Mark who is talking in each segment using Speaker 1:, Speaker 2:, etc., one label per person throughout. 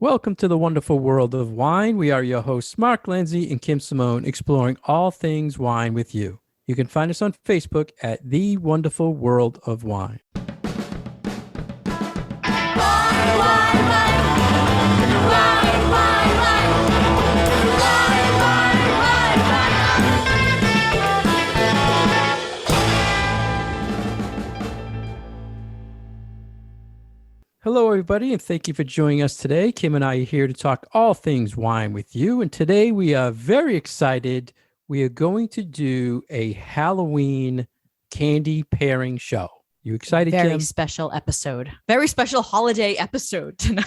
Speaker 1: Welcome to the wonderful world of wine. We are your hosts, Mark Lindsay and Kim Simone, exploring all things wine with you. You can find us on Facebook at The Wonderful World of Wine. Hello, everybody, and thank you for joining us today. Kim and I are here to talk all things wine with you. And today we are very excited. We are going to do a Halloween candy pairing show. You excited, Kim?
Speaker 2: Very special episode. Very special holiday episode tonight.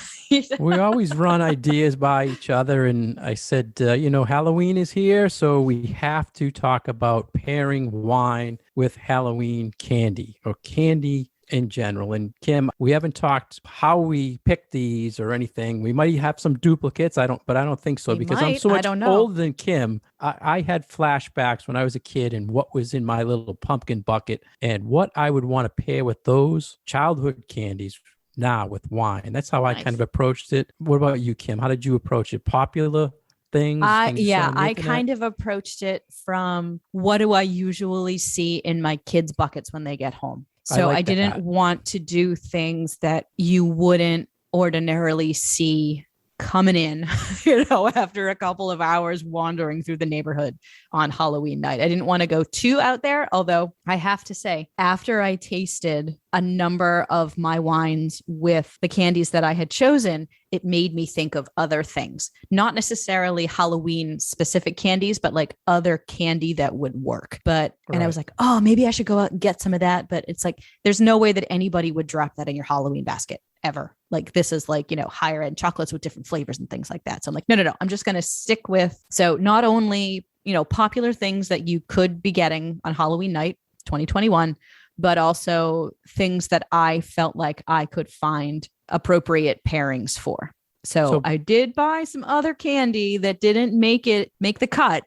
Speaker 1: We always run ideas by each other. And I said, Halloween is here, so we have to talk about pairing wine with Halloween candy or candy in general. And Kim, we haven't talked how we pick these or anything. We might have some duplicates. I don't think so, because I'm so much older than Kim. I had flashbacks when I was a kid and what was in my little pumpkin bucket and what I would want to pair with those childhood candies now with wine. And that's how I kind of approached it. What about you, Kim? How did you approach it? Popular things?
Speaker 2: I kind of approached it from what do I usually see in my kids' buckets when they get home. So I didn't want to do things that you wouldn't ordinarily see coming in, after a couple of hours wandering through the neighborhood on Halloween night. I didn't want to go too out there, although I have to say, after I tasted a number of my wines with the candies that I had chosen, it made me think of other things, not necessarily Halloween specific candies, but like other candy that would work. And I was like, oh, maybe I should go out and get some of that. But it's like, there's no way that anybody would drop that in your Halloween basket ever. Like this is like, higher end chocolates with different flavors and things like that. So I'm like, no. I'm just going to stick with, so not only, popular things that you could be getting on Halloween night, 2021, but also things that I felt like I could find appropriate pairings for. So I did buy some other candy that didn't make the cut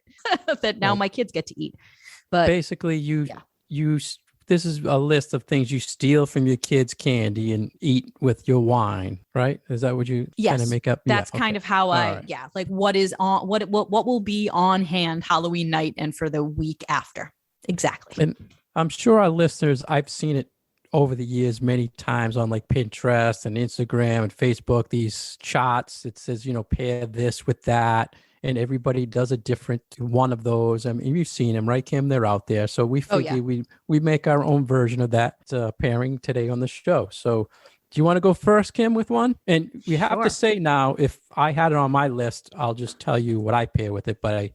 Speaker 2: that now my kids get to eat. But
Speaker 1: basically this is a list of things you steal from your kids' candy and eat with your wine, right? Is that what you kind of make up?
Speaker 2: That's kind of how like what is on, what will be on hand Halloween night and for the week after. Exactly.
Speaker 1: And I'm sure our listeners, I've seen it over the years many times on like Pinterest and Instagram and Facebook, these charts. It says, pair this with that. And everybody does a different one of those. I mean, you've seen them, right, Kim? They're out there. So we figure we make our own version of that pairing today on the show. So do you want to go first, Kim, with one? And we have to say now, if I had it on my list, I'll just tell you what I pair with it. But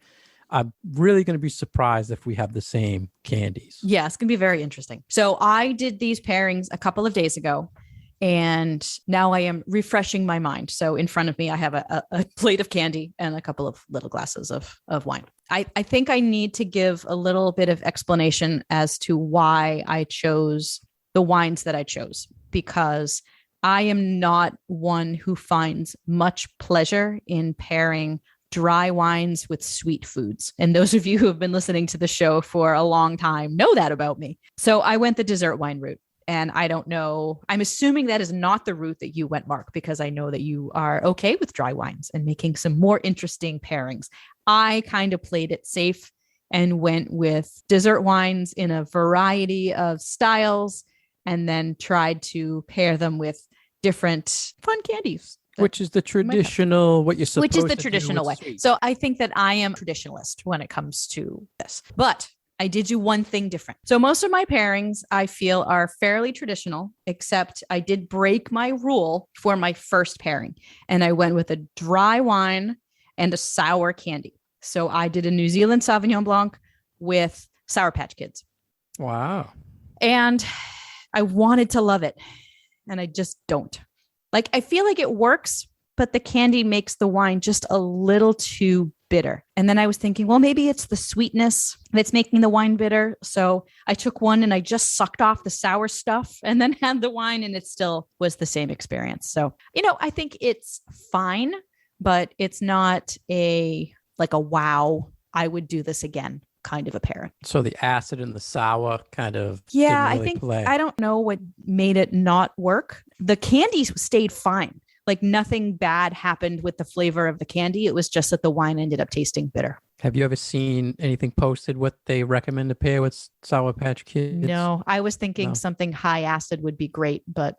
Speaker 1: I'm really going to be surprised if we have the same candies.
Speaker 2: Yeah, it's going to be very interesting. So I did these pairings a couple of days ago. And now I am refreshing my mind. So in front of me, I have a plate of candy and a couple of little glasses of wine. I think I need to give a little bit of explanation as to why I chose the wines that I chose, because I am not one who finds much pleasure in pairing dry wines with sweet foods. And those of you who have been listening to the show for a long time know that about me. So I went the dessert wine route. And I don't know, I'm assuming that is not the route that you went, Mark, because I know that you are okay with dry wines and making some more interesting pairings. I kind of played it safe and went with dessert wines in a variety of styles and then tried to pair them with different fun candies.
Speaker 1: Which is the traditional, what you're supposed to do.
Speaker 2: Which is the traditional way.
Speaker 1: Sweet.
Speaker 2: So I think that I am a traditionalist when it comes to this. But I did do one thing different. So most of my pairings I feel are fairly traditional, except I did break my rule for my first pairing. And I went with a dry wine and a sour candy. So I did a New Zealand Sauvignon Blanc with Sour Patch Kids.
Speaker 1: Wow.
Speaker 2: And I wanted to love it. And I just don't. Like, I feel like it works, but the candy makes the wine just a little too bitter. And then I was thinking, well, maybe it's the sweetness that's making the wine bitter. So I took one and I just sucked off the sour stuff and then had the wine, and it still was the same experience. So, I think it's fine, but it's not a wow, I would do this again kind of a pairing.
Speaker 1: So the acid and the sour kind of
Speaker 2: I think play. I don't know what made it not work. The candy stayed fine. Like nothing bad happened with the flavor of the candy. It was just that the wine ended up tasting bitter.
Speaker 1: Have you ever seen anything posted what they recommend to pair with Sour Patch Kids?
Speaker 2: No, I was thinking something high acid would be great, but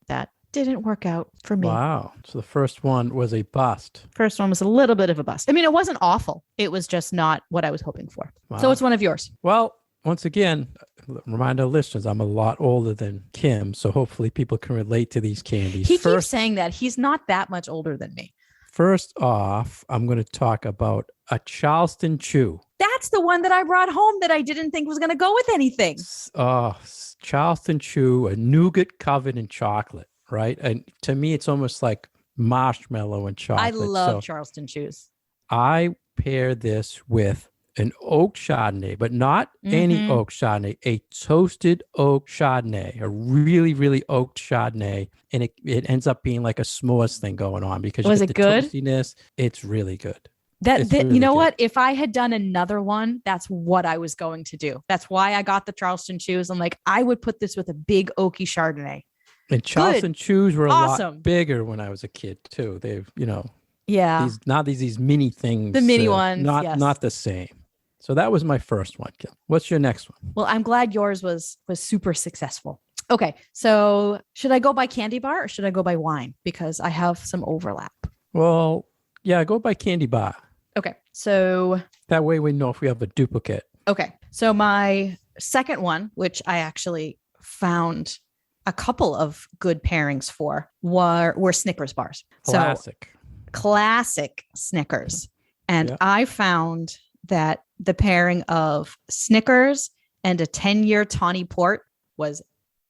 Speaker 2: that didn't work out for me.
Speaker 1: Wow. So the first one was a bust.
Speaker 2: First one was a little bit of a bust. I mean, it wasn't awful. It was just not what I was hoping for. Wow. So it's one of yours.
Speaker 1: Well, once again, remind our listeners, I'm a lot older than Kim, so hopefully people can relate to these candies.
Speaker 2: He keeps saying that. He's not that much older than me.
Speaker 1: First off, I'm going to talk about a Charleston Chew.
Speaker 2: That's the one that I brought home that I didn't think was going to go with anything.
Speaker 1: Charleston Chew, a nougat covered in chocolate, right? And to me, it's almost like marshmallow and chocolate.
Speaker 2: I love Charleston Chews.
Speaker 1: I pair this with an oak Chardonnay, but not any oak Chardonnay, a toasted oak Chardonnay, a really, really oak Chardonnay. And it ends up being like a s'mores thing going on because
Speaker 2: was it good?
Speaker 1: Toastiness. It's really good.
Speaker 2: Really you know good. What? If I had done another one, that's what I was going to do. That's why I got the Charleston Chews. I'm like, I would put this with a big oaky Chardonnay.
Speaker 1: And Charleston Chews were a lot bigger when I was a kid too. They've, these mini things.
Speaker 2: The mini ones.
Speaker 1: Not the same. So that was my first one, Kim. What's your next one?
Speaker 2: Well, I'm glad yours was super successful. Okay, so should I go by candy bar or should I go by wine? Because I have some overlap.
Speaker 1: Well, yeah, go by candy bar.
Speaker 2: Okay, so
Speaker 1: that way we know if we have a duplicate.
Speaker 2: Okay, so my second one, which I actually found a couple of good pairings for, were Snickers bars. Classic Snickers. And I found that the pairing of Snickers and a 10-year tawny port was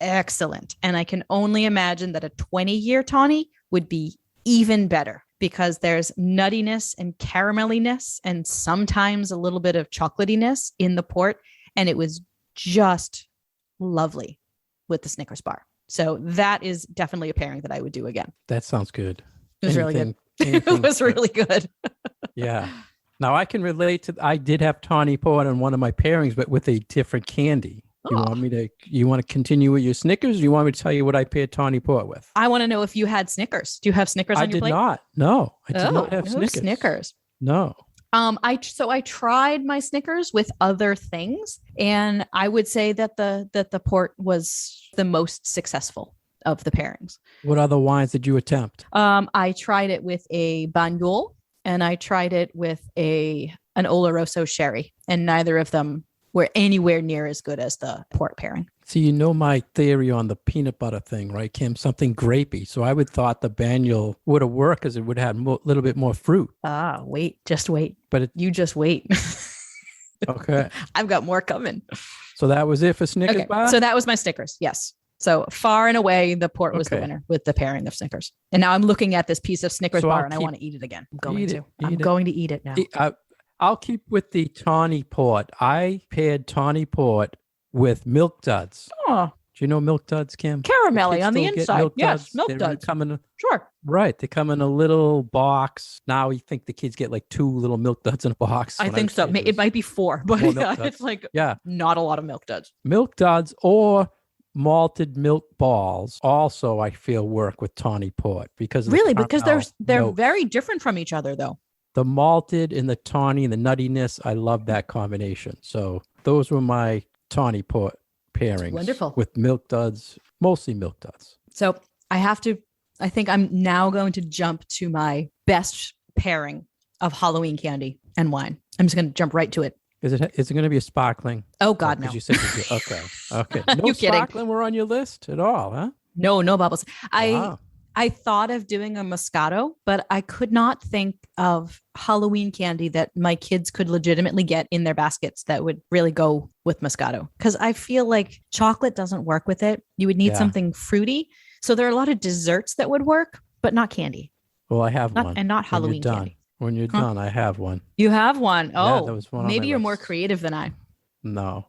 Speaker 2: excellent. And I can only imagine that a 20-year tawny would be even better because there's nuttiness and caramelliness and sometimes a little bit of chocolatiness in the port. And it was just lovely with the Snickers bar. So that is definitely a pairing that I would do again.
Speaker 1: That sounds good.
Speaker 2: It was really good. It was really good.
Speaker 1: Yeah. Now I can relate to, I did have tawny port on one of my pairings, but with a different candy. You want to continue with your Snickers? Or you want me to tell you what I paired tawny port with?
Speaker 2: I want to know if you had Snickers. Do you have Snickers on your plate?
Speaker 1: I did not. No, I did not have
Speaker 2: no Snickers.
Speaker 1: No.
Speaker 2: I tried my Snickers with other things, and I would say that the port was the most successful of the pairings.
Speaker 1: What other wines did you attempt?
Speaker 2: I tried it with a Banyol, and I tried it with an Oloroso sherry, and neither of them were anywhere near as good as the port pairing.
Speaker 1: So you know my theory on the peanut butter thing, right, Kim? Something grapey. So I would thought the Banyol would have worked because it would have a little bit more fruit.
Speaker 2: Just wait.
Speaker 1: But
Speaker 2: you just wait.
Speaker 1: Okay.
Speaker 2: I've got more coming.
Speaker 1: So that was it for Snickers bar?
Speaker 2: So that was my Snickers. Yes. So far and away, the port was the winner with the pairing of Snickers. And now I'm looking at this piece of Snickers bar and I want to eat it again. I'm going to eat it now.
Speaker 1: I'll keep with the tawny port. I paired tawny port with Milk Duds.
Speaker 2: Oh.
Speaker 1: Do you know Milk Duds, Kim?
Speaker 2: Caramelly on the inside. Yes, Milk Duds. Sure.
Speaker 1: Right. They come in a little box. Now you think the kids get like 2 little Milk Duds in a box.
Speaker 2: I think so. It might be 4, but it's like not a lot of Milk Duds.
Speaker 1: Milk Duds or malted milk balls also I feel work with tawny port because
Speaker 2: they're very different from each other though.
Speaker 1: The malted and the tawny and the nuttiness, I love that combination. So those were my tawny port pairings.
Speaker 2: Wonderful.
Speaker 1: With Milk Duds, mostly Milk Duds.
Speaker 2: So I think I'm now going to jump to my best pairing of Halloween candy and wine. I'm just going to jump right to it.
Speaker 1: Is it going to be a sparkling?
Speaker 2: Oh God, no.
Speaker 1: You said okay. No sparkling were on your list at all, huh?
Speaker 2: No bubbles. I thought of doing a Moscato, but I could not think of Halloween candy that my kids could legitimately get in their baskets that would really go with Moscato. Because I feel like chocolate doesn't work with it. You would need something fruity. So there are a lot of desserts that would work, but not candy.
Speaker 1: Well, I have one.
Speaker 2: And not Halloween candy.
Speaker 1: When you're done, I have one.
Speaker 2: You have one? Oh,
Speaker 1: that was one
Speaker 2: maybe you're more creative than I.
Speaker 1: No.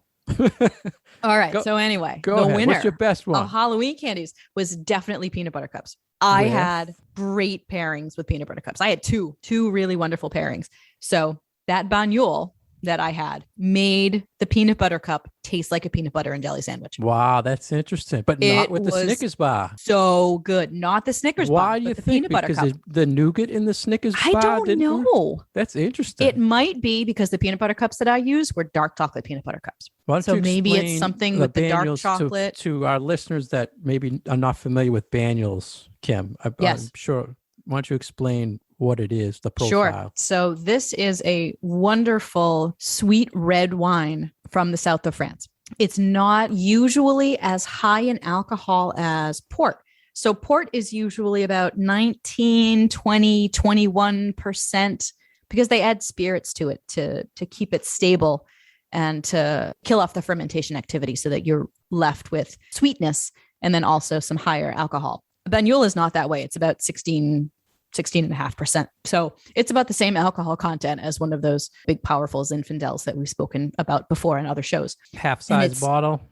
Speaker 2: All right. So anyway,
Speaker 1: the winner. What's your best one?
Speaker 2: Of Halloween candies was definitely peanut butter cups. I had great pairings with peanut butter cups. I had two really wonderful pairings. So that Banyol that I had made the peanut butter cup taste like a peanut butter and jelly sandwich.
Speaker 1: Wow, that's interesting. But not with the Snickers bar.
Speaker 2: So good. Not the Snickers bar.
Speaker 1: Why do you think? Because the nougat in the Snickers bar?
Speaker 2: I don't know.
Speaker 1: That's interesting.
Speaker 2: It might be because the peanut butter cups that I use were dark chocolate peanut butter cups. So maybe it's something with the dark chocolate.
Speaker 1: To our listeners that maybe are not familiar with Banyuls, Kim,
Speaker 2: yes.
Speaker 1: I'm sure. Why don't you explain what it is, the profile?
Speaker 2: Sure. So this is a wonderful sweet red wine from the south of France. It's not usually as high in alcohol as port. So port is usually about 19, 20, 21% because they add spirits to it to keep it stable and to kill off the fermentation activity so that you're left with sweetness and then also some higher alcohol. Banyul is not that way. It's about 16.5%. So it's about the same alcohol content as one of those big, powerful Zinfandels that we've spoken about before in other shows.
Speaker 1: Half size bottle.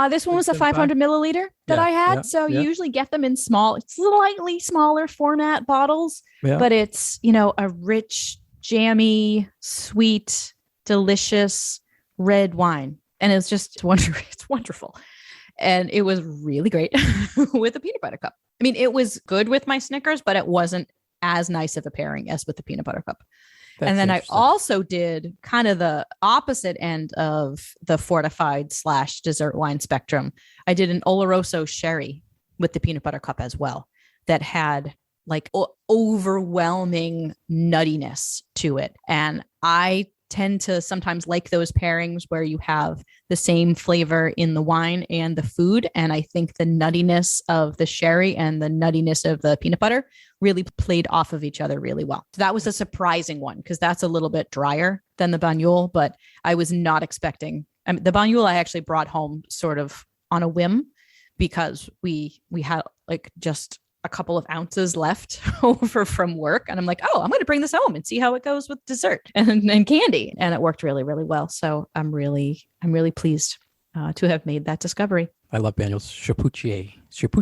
Speaker 2: This one was a 500 milliliter that I had. You usually get them in slightly smaller format bottles, but it's, a rich, jammy, sweet, delicious red wine. And it's wonderful. And it was really great with a peanut butter cup. I mean, it was good with my Snickers, but it wasn't as nice of a pairing as with the peanut butter cup. And then I also did kind of the opposite end of the fortified / dessert wine spectrum. I did an Oloroso sherry with the peanut butter cup as well that had like overwhelming nuttiness to it. And I tend to sometimes like those pairings where you have the same flavor in the wine and the food. And I think the nuttiness of the sherry and the nuttiness of the peanut butter really played off of each other really well. So that was a surprising one because that's a little bit drier than the Banyul, but I was not expecting. The Banyul I actually brought home sort of on a whim because we had like just a couple of ounces left over from work. And I'm like, I'm going to bring this home and see how it goes with dessert and candy. And it worked really, really well. So I'm really pleased to have made that discovery.
Speaker 1: I love Banyul's Chapoutier.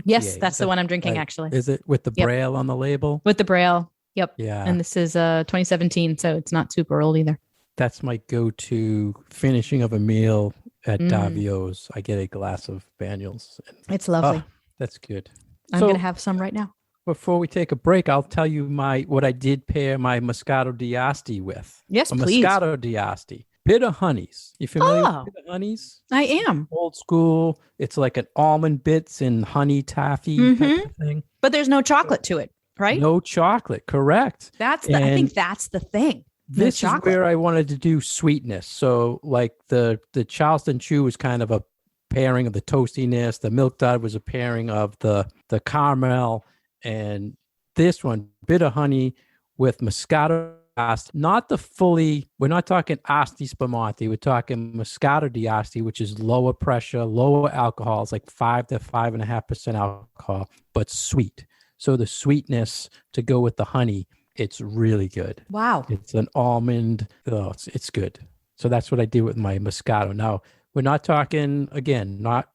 Speaker 2: Yes, that's the one I'm drinking actually.
Speaker 1: Is it with the Braille on the label?
Speaker 2: With the Braille. Yep.
Speaker 1: Yeah.
Speaker 2: And this is 2017. So it's not super old either.
Speaker 1: That's my go-to finishing of a meal at Davio's. I get a glass of Banyuls.
Speaker 2: It's lovely.
Speaker 1: That's good.
Speaker 2: I'm going to have some right now.
Speaker 1: Before we take a break, I'll tell you what I did pair my Moscato d'Asti with.
Speaker 2: Yes, please.
Speaker 1: Moscato d'Asti. Bitter honeys. You familiar with bitter honeys?
Speaker 2: I am.
Speaker 1: Old school. It's like an almond bits and honey taffy type of thing.
Speaker 2: But there's no chocolate to it, right?
Speaker 1: No chocolate. Correct.
Speaker 2: I think that's the thing.
Speaker 1: This is where I wanted to do sweetness. So like the Charleston Chew was kind of a pairing of the toastiness. The Milk Dud was a pairing of the caramel. And this one, bitter honey with Moscato d'Asti. Not the fully, we're not talking Asti Spumante. We're talking Moscato d'Asti, which is lower pressure, lower alcohol. It's like 5 to 5.5% alcohol, but sweet. So the sweetness to go with the honey, it's really good.
Speaker 2: Wow.
Speaker 1: It's an almond. Oh, it's good. So that's what I did with my Moscato. Now, we're not talking, again, not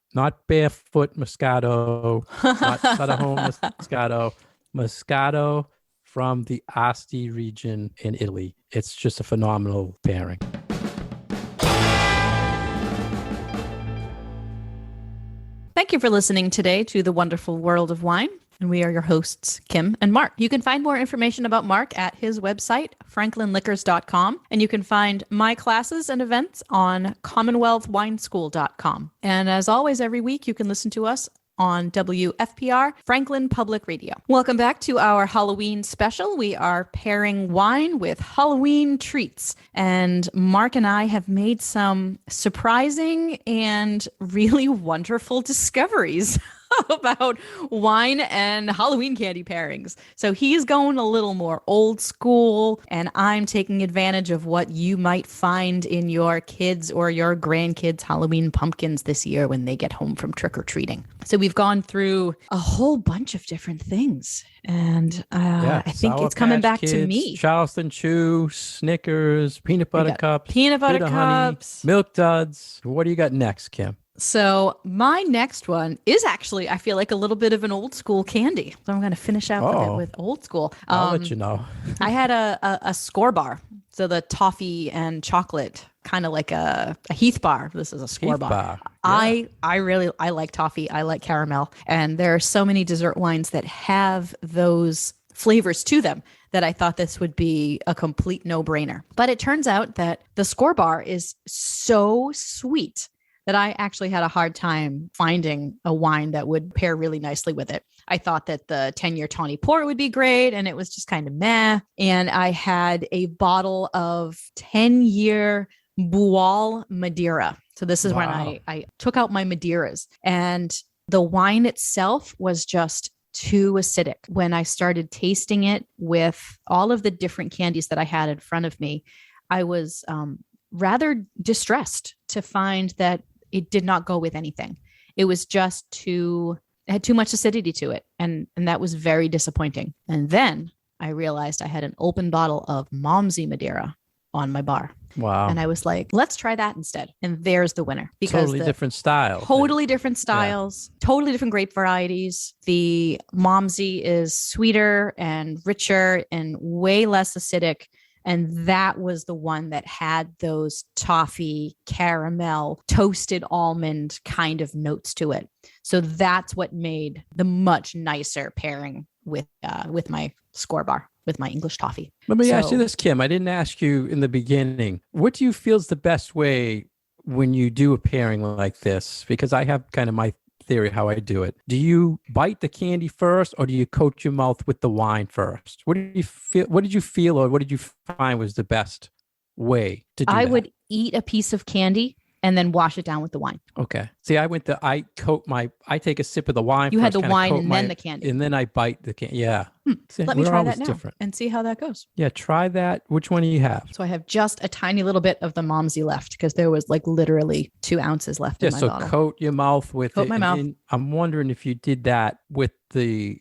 Speaker 1: barefoot Moscato, not Sutter Home Moscato. Moscato from the Asti region in Italy. It's just a phenomenal pairing.
Speaker 2: Thank you for listening today to The Wonderful World of Wine. And we are your hosts, Kim and Mark. You can find more information about Mark at his website, franklinliquors.com. And you can find my classes and events on commonwealthwineschool.com. And as always, every week you can listen to us on WFPR, Franklin Public Radio. Welcome back to our Halloween special. We are pairing wine with Halloween treats. And Mark and I have made some surprising and really wonderful discoveries about wine and Halloween candy pairings. So he's going a little more old school, and I'm taking advantage of what you might find in your kids' or your grandkids' Halloween pumpkins this year when they get home from trick-or-treating. So we've gone through a whole bunch of different things, and I think it's coming back to me.
Speaker 1: Charleston Chew, Snickers, peanut butter cups,
Speaker 2: peanut butter cups,
Speaker 1: honey, Milk Duds. What do you got next, Kim?
Speaker 2: So my next one is actually, I feel like a little bit of an old school candy. So I'm going to finish out with old school.
Speaker 1: I'll let you know.
Speaker 2: I had a score bar. So the toffee and chocolate kind of like a Heath bar. This is a score bar.
Speaker 1: Yeah.
Speaker 2: I like toffee. I like caramel. And there are so many dessert wines that have those flavors to them that I thought this would be a complete no-brainer. But it turns out that the score bar is so sweet that I actually had a hard time finding a wine that would pair really nicely with it. I thought that the 10-year Tawny Port would be great, and it was just kind of meh. And I had a bottle of 10-year Bual Madeira. So this is when I took out my Madeiras, and the wine itself was just too acidic. When I started tasting it with all of the different candies that I had in front of me, I was rather distressed to find that it did not go with anything. It was just it had too much acidity to it. And that was very disappointing. And then I realized I had an open bottle of Momsey Madeira on my bar.
Speaker 1: Wow.
Speaker 2: And I was like, let's try that instead. And there's the winner. Because
Speaker 1: totally different styles.
Speaker 2: Totally different styles, totally different grape varieties. The Momsey is sweeter and richer and way less acidic. And that was the one that had those toffee, caramel, toasted almond kind of notes to it. So that's what made the much nicer pairing with my score bar, with my English toffee.
Speaker 1: Let me ask you this, Kim. I didn't ask you in the beginning. What do you feel is the best way when you do a pairing like this? Because I have kind of my theory how I do it. Do you bite the candy first, or do you coat your mouth with the wine first? What did you feel? What did you feel, or what did you find was the best way to do that?
Speaker 2: I would eat a piece of candy and then wash it down with the wine.
Speaker 1: Okay. See, I take a sip of the wine.
Speaker 2: You
Speaker 1: first,
Speaker 2: had the wine and then the candy.
Speaker 1: And then I bite the candy. Yeah. See,
Speaker 2: let me try that now
Speaker 1: different.
Speaker 2: and see how that goes.
Speaker 1: Yeah, try that. Which one do you have?
Speaker 2: So I have just a tiny little bit of the Momsey left because there was like literally 2 ounces left in my bottle.
Speaker 1: So coat your mouth with it.
Speaker 2: Coat my mouth.
Speaker 1: And I'm wondering if you did that with the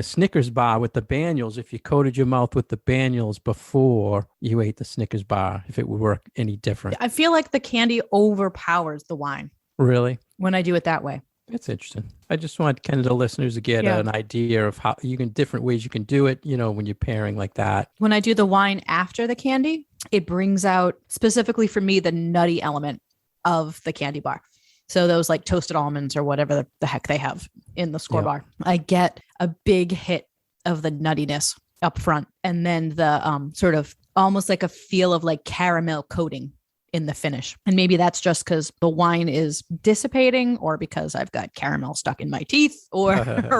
Speaker 1: Snickers bar with the Banyuls, if you coated your mouth with the Banyuls before you ate the Snickers bar, if it would work any different.
Speaker 2: I feel like the candy overpowers the wine.
Speaker 1: Really?
Speaker 2: When I do it that way.
Speaker 1: That's interesting. I just want kind of the listeners to get an idea of how different ways you can do it, when you're pairing like that.
Speaker 2: When I do the wine after the candy, it brings out, specifically for me, the nutty element of the candy bar. So those like toasted almonds or whatever the heck they have in the score bar, I get a big hit of the nuttiness up front. And then the sort of almost like a feel of like caramel coating in the finish. And maybe that's just because the wine is dissipating, or because I've got caramel stuck in my teeth, or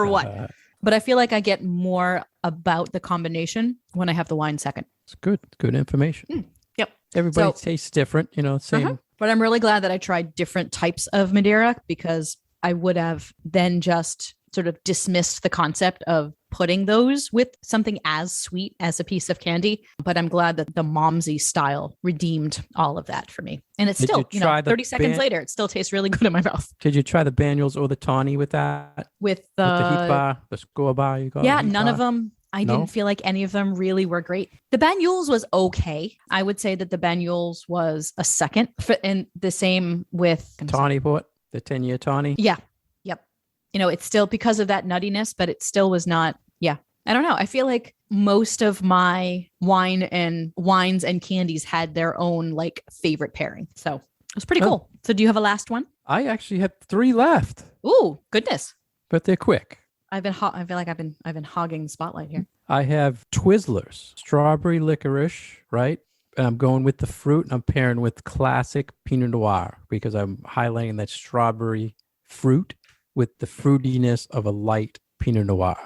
Speaker 2: what. But I feel like I get more about the combination when I have the wine second.
Speaker 1: It's good information.
Speaker 2: Yep.
Speaker 1: Everybody tastes different, same.
Speaker 2: But I'm really glad that I tried different types of Madeira, because I would have then just sort of dismissed the concept of putting those with something as sweet as a piece of candy. But I'm glad that the Momsey style redeemed all of that for me. And it's still, 30 seconds later, it still tastes really good in my mouth.
Speaker 1: Did you try the Banyuls or the Tawny with that?
Speaker 2: With the
Speaker 1: Heath bar, the score bar you got?
Speaker 2: Yeah, none of them. I didn't feel like any of them really were great. The Banyuls was okay. I would say that the Banyuls was a second, and the same with
Speaker 1: Tawny Port, the 10-year Tawny.
Speaker 2: Yeah. Yep. It's still because of that nuttiness, but it still was not. Yeah. I don't know. I feel like most of my wines and candies had their own like favorite pairing. So it was pretty cool. So do you have a last one?
Speaker 1: I actually have 3 left.
Speaker 2: Ooh, goodness.
Speaker 1: But they're quick.
Speaker 2: I feel like I've been hogging the spotlight here.
Speaker 1: I have Twizzlers, strawberry licorice, right? And I'm going with the fruit, and I'm pairing with classic Pinot Noir because I'm highlighting that strawberry fruit with the fruitiness of a light Pinot Noir.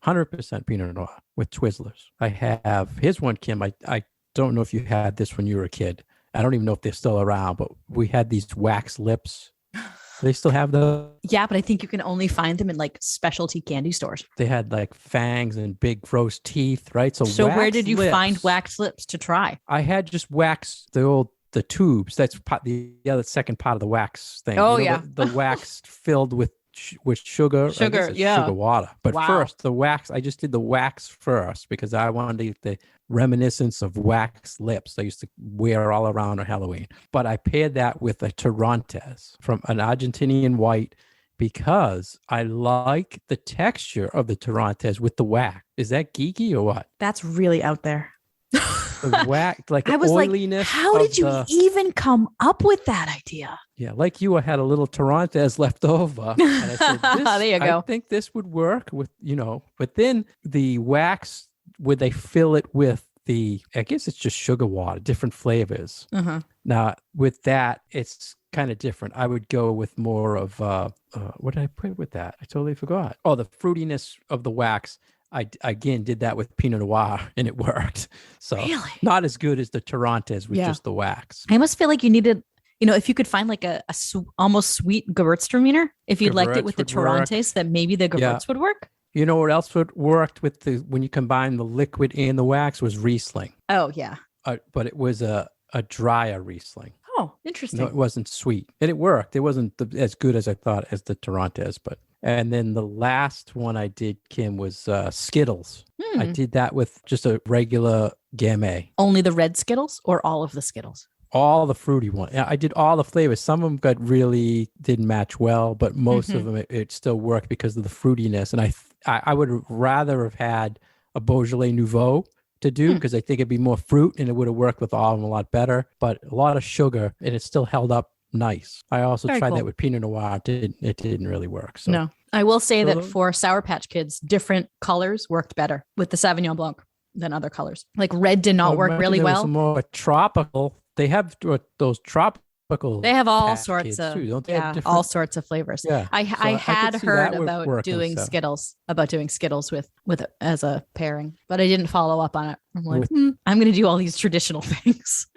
Speaker 1: 100% Pinot Noir with Twizzlers. Here's one, Kim. I don't know if you had this when you were a kid. I don't even know if they're still around, but we had these wax lips. They still have those?
Speaker 2: Yeah, but I think you can only find them in like specialty candy stores.
Speaker 1: They had like fangs and big gross teeth, right?
Speaker 2: So where did you find wax lips to try?
Speaker 1: I had just wax, the tubes. That's the other second part of the wax thing.
Speaker 2: Oh, yeah.
Speaker 1: The wax filled with sugar.
Speaker 2: Sugar
Speaker 1: water. But first, the wax, I just did the wax first because I wanted to get the reminiscence of wax lips I used to wear all around on Halloween. But I paired that with a Torrontés from an Argentinian white because I like the texture of the Torrontés with the wax. Is that geeky or what?
Speaker 2: That's really out there.
Speaker 1: the wax, like
Speaker 2: I
Speaker 1: the
Speaker 2: was like,
Speaker 1: oiliness.
Speaker 2: how did you even come up with that idea?
Speaker 1: Yeah, like you, I had a little Torontes left over, and I said,
Speaker 2: There you go.
Speaker 1: I think this would work with, but then the wax, would they fill it with I guess it's just sugar water, different flavors.
Speaker 2: Uh-huh.
Speaker 1: Now, with that, it's kind of different. I would go with more of, what did I put with that? I totally forgot. Oh, the fruitiness of the wax. I, again, did that with Pinot Noir, and it worked. So
Speaker 2: really?
Speaker 1: Not as good as the Torontes with just the wax.
Speaker 2: I almost feel like you needed, if you could find like a almost sweet Gewürztraminer, if you liked it with the Torontes, that maybe the Gewürz would work.
Speaker 1: You know what else worked with when you combine the liquid and the wax was Riesling.
Speaker 2: Oh, yeah.
Speaker 1: But it was a drier Riesling.
Speaker 2: Oh, interesting.
Speaker 1: No, it wasn't sweet. And it worked. It wasn't as good as I thought as the Torontes. And then the last one I did, Kim, was Skittles. I did that with just a regular Gamay.
Speaker 2: Only the red Skittles or all of the Skittles?
Speaker 1: All the fruity one. I did all the flavors. Some of them didn't match well, but most of them it still worked because of the fruitiness. And I would rather have had a Beaujolais Nouveau to do because I think it'd be more fruit and it would have worked with all of them a lot better. But a lot of sugar and it still held up nice. I also tried that with Pinot Noir. It didn't really work. So.
Speaker 2: No, I will say that for Sour Patch Kids, different colors worked better with the Sauvignon Blanc than other colors. Like red did not work really well.
Speaker 1: It was more tropical. They have those tropical.
Speaker 2: They have all sorts of
Speaker 1: too, don't they?
Speaker 2: All sorts of flavors.
Speaker 1: Yeah,
Speaker 2: I had heard about doing Skittles with as a pairing, but I didn't follow up on it. I'm like, I'm going to do all these traditional things.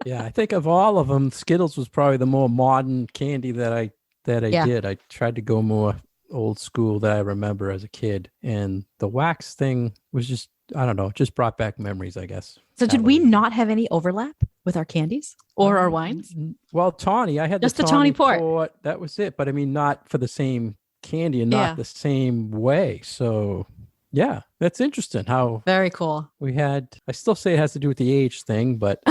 Speaker 1: Yeah, I think of all of them, Skittles was probably the more modern candy that I did. I tried to go more old school that I remember as a kid, and the wax thing was just, I don't know, just brought back memories, I guess.
Speaker 2: So did we not have any overlap with our candies or our wines?
Speaker 1: Well, Tawny, I had
Speaker 2: just the Tawny port.
Speaker 1: That was it. But I mean, not for the same candy and not the same way. So yeah, that's interesting how
Speaker 2: very cool.
Speaker 1: I still say it has to do with the age thing, but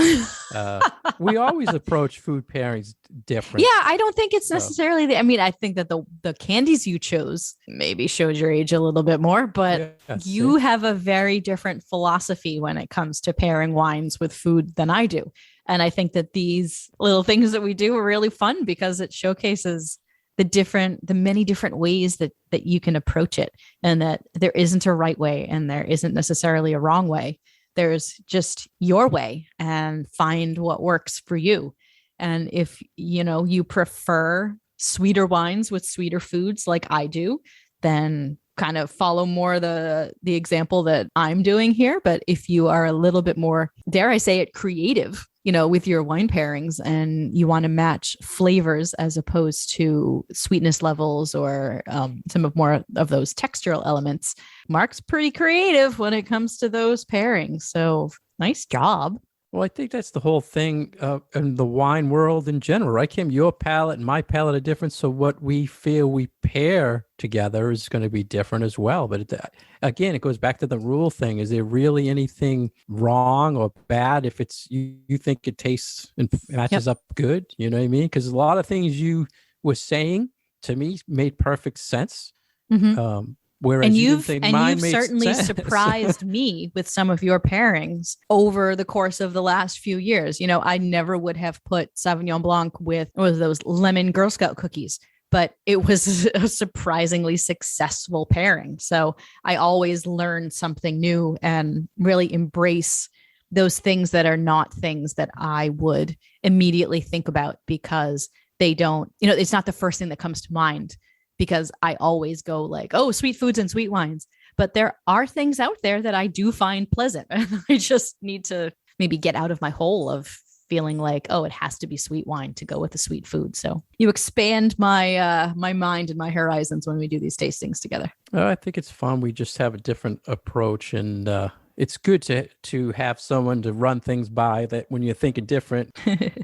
Speaker 1: we always approach food pairings different.
Speaker 2: Yeah, I don't think it's necessarily I think that the candies you chose maybe showed your age a little bit more, but you have a very different philosophy when it comes to pairing wines with food than I do. And I think that these little things that we do are really fun because it showcases the many different ways that you can approach it, and that there isn't a right way and there isn't necessarily a wrong way. There's just your way, and find what works for you. And if you prefer sweeter wines with sweeter foods like I do, then kind of follow more the example that I'm doing here. But if you are a little bit more, dare I say it, creative, with your wine pairings, and you want to match flavors as opposed to sweetness levels or some of more of those textural elements, Mark's pretty creative when it comes to those pairings. So nice job.
Speaker 1: Well, I think that's the whole thing in the wine world in general, right, Kim? Your palate and my palate are different. So what we feel we pair together is going to be different as well. But again, it goes back to the rule thing. Is there really anything wrong or bad if it's you think it tastes and matches up good? You know what I mean? Because a lot of things you were saying to me made perfect sense. Mm-hmm. Whereas you've certainly
Speaker 2: surprised me with some of your pairings over the course of the last few years. I never would have put Sauvignon Blanc with those lemon Girl Scout cookies, but it was a surprisingly successful pairing. So I always learn something new and really embrace those things that are not things that I would immediately think about because they don't, it's not the first thing that comes to mind. Because I always go like, oh, sweet foods and sweet wines. But there are things out there that I do find pleasant. And I just need to maybe get out of my hole of feeling like, oh, it has to be sweet wine to go with the sweet food. So you expand my my mind and my horizons when we do these tastings together.
Speaker 1: I think it's fun. We just have a different approach, and it's good to have someone to run things by that when you're thinking different.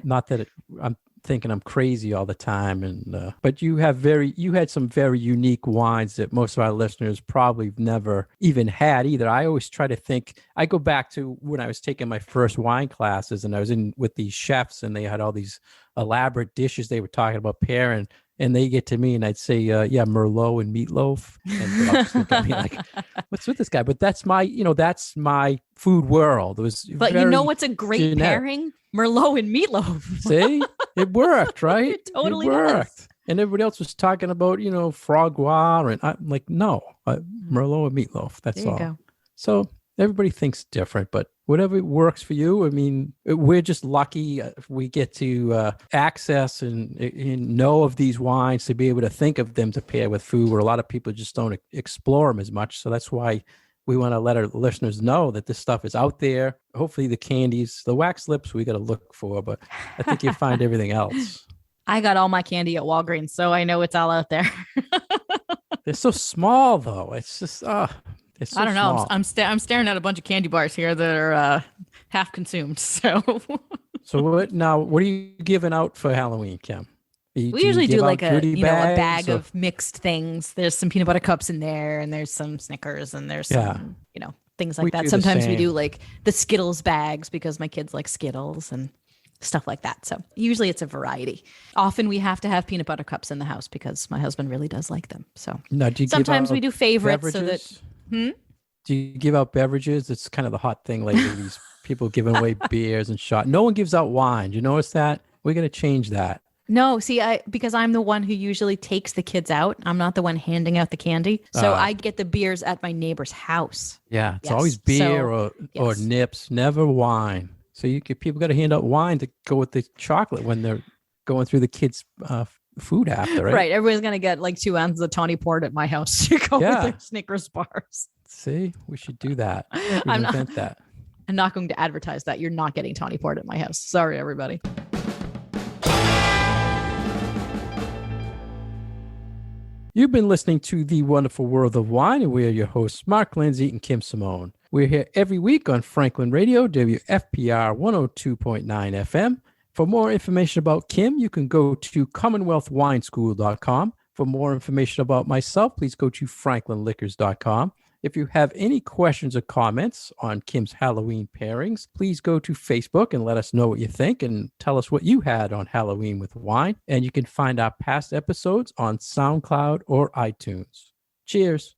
Speaker 1: Not that I'm thinking I'm crazy all the time, and but you had some very unique wines that most of our listeners probably never even had either. I always try to think, I go back to when I was taking my first wine classes and I was in with these chefs and they had all these elaborate dishes they were talking about pairing, and they get to me and I'd say, yeah, Merlot and meatloaf. And they'll just look at me like, what's with this guy? But that's my food world. It was
Speaker 2: But you know what's a great
Speaker 1: genetic
Speaker 2: pairing? Merlot and meatloaf.
Speaker 1: See, it worked, right?
Speaker 2: It totally
Speaker 1: worked.
Speaker 2: does.
Speaker 1: And everybody else was talking about, frog gras. And I'm like, no, Merlot and meatloaf. That's
Speaker 2: There you
Speaker 1: all.
Speaker 2: go.
Speaker 1: So everybody thinks different, but whatever works for you. I mean, we're just lucky if we get to access and know of these wines to be able to think of them to pair with food, where a lot of people just don't explore them as much. So that's why we want to let our listeners know that this stuff is out there. Hopefully the candies, the wax lips, we got to look for, but I think you'll find everything else.
Speaker 2: I got all my candy at Walgreens, so I know it's all out there.
Speaker 1: They're so small, though. It's just, it's so
Speaker 2: I don't know.
Speaker 1: small.
Speaker 2: I'm staring at a bunch of candy bars here that are half consumed. So,
Speaker 1: what are you giving out for Halloween, Kim?
Speaker 2: We usually do like a bag
Speaker 1: or...
Speaker 2: of mixed things. There's some peanut butter cups in there, and there's some Snickers, and there's some, things like that. Sometimes we do like the Skittles bags because my kids like Skittles and stuff like that. So usually it's a variety. Often we have to have peanut butter cups in the house because my husband really does like them. So
Speaker 1: now,
Speaker 2: sometimes we do favorites
Speaker 1: beverages?
Speaker 2: so that.
Speaker 1: Do you give out beverages? It's kind of the hot thing lately. These people giving away beers and shots. No one gives out wine. You notice that? We're going to change that.
Speaker 2: No, see, because I'm the one who usually takes the kids out. I'm not the one handing out the candy. So I get the beers at my neighbor's house.
Speaker 1: Yeah, it's always beer or nips, never wine. So people got to hand out wine to go with the chocolate when they're going through the kids' food after, right?
Speaker 2: Right. Everyone's going to get like 2 ounces of Tawny Port at my house to go with their Snickers bars.
Speaker 1: See, we should do that.
Speaker 2: I'm not going to advertise that. You're not getting Tawny Port at my house. Sorry, everybody.
Speaker 1: You've been listening to The Wonderful World of Wine, and we are your hosts, Mark Lindsay and Kim Simone. We're here every week on Franklin Radio, WFPR 102.9 FM. For more information about Kim, you can go to CommonwealthWineSchool.com. For more information about myself, please go to FranklinLiquors.com. If you have any questions or comments on Kim's Halloween pairings, please go to Facebook and let us know what you think and tell us what you had on Halloween with wine. And you can find our past episodes on SoundCloud or iTunes. Cheers.